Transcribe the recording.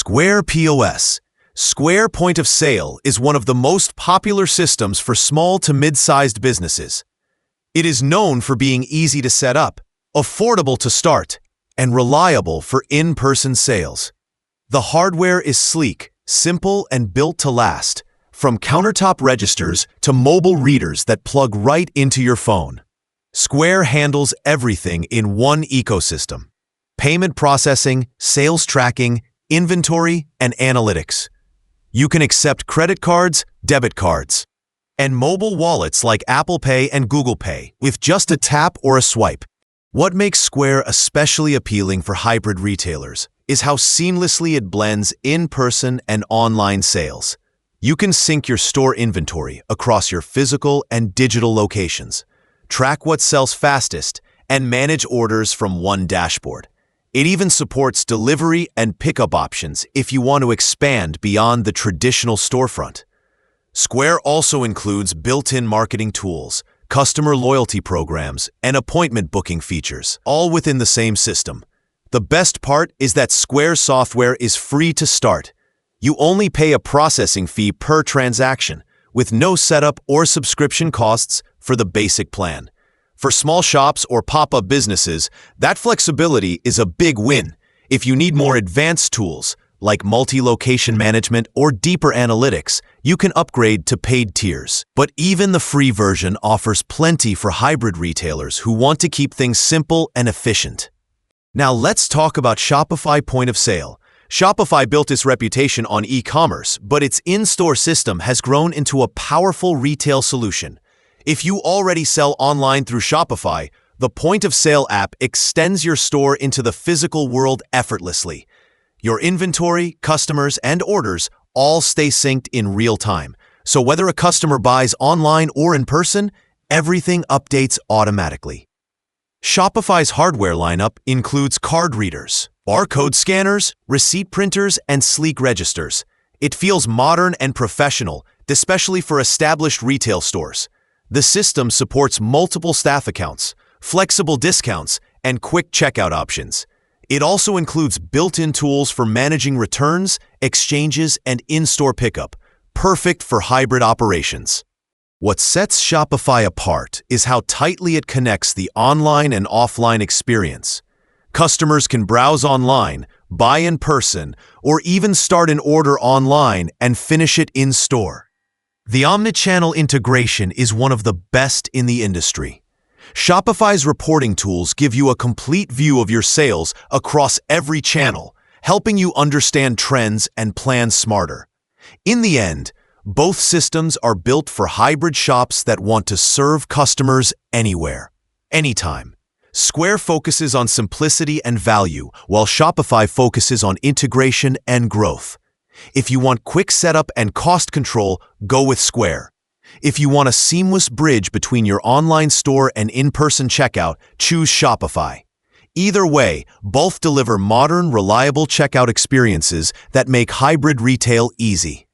Square POS. Square Point of Sale is one of the most popular systems for small to mid-sized businesses. It is known for being easy to set up, affordable to start, and reliable for in-person sales. The hardware is sleek, simple, and built to last, from countertop registers to mobile readers that plug right into your phone. Square handles everything in one ecosystem: payment processing, sales tracking, inventory, and analytics. You can accept credit cards, debit cards, and mobile wallets like Apple Pay and Google Pay with just a tap or a swipe. What makes Square especially appealing for hybrid retailers is how seamlessly it blends in-person and online sales. You can sync your store inventory across your physical and digital locations, track what sells fastest, and manage orders from one dashboard. It even supports delivery and pickup options if you want to expand beyond the traditional storefront. Square also includes built-in marketing tools, customer loyalty programs, and appointment booking features, all within the same system. The best part is that Square software is free to start. You only pay a processing fee per transaction, with no setup or subscription costs for the basic plan. For small shops or pop-up businesses, that flexibility is a big win. If you need more advanced tools, like multi-location management or deeper analytics, you can upgrade to paid tiers. But even the free version offers plenty for hybrid retailers who want to keep things simple and efficient. Now let's talk about Shopify Point of Sale. Shopify built its reputation on e-commerce, but its in-store system has grown into a powerful retail solution. If you already sell online through Shopify, the Point of Sale app extends your store into the physical world effortlessly. Your inventory, customers, and orders all stay synced in real time. So whether a customer buys online or in person, everything updates automatically. Shopify's hardware lineup includes card readers, barcode scanners, receipt printers, and sleek registers. It feels modern and professional, especially for established retail stores. The system supports multiple staff accounts, flexible discounts, and quick checkout options. It also includes built-in tools for managing returns, exchanges, and in-store pickup, perfect for hybrid operations. What sets Shopify apart is how tightly it connects the online and offline experience. Customers can browse online, buy in person, or even start an order online and finish it in-store. The omnichannel integration is one of the best in the industry. Shopify's reporting tools give you a complete view of your sales across every channel, helping you understand trends and plan smarter. In the end, both systems are built for hybrid shops that want to serve customers anywhere, anytime. Square focuses on simplicity and value, while Shopify focuses on integration and growth. If you want quick setup and cost control, go with Square. If you want a seamless bridge between your online store and in-person checkout, choose Shopify. Either way, both deliver modern, reliable checkout experiences that make hybrid retail easy.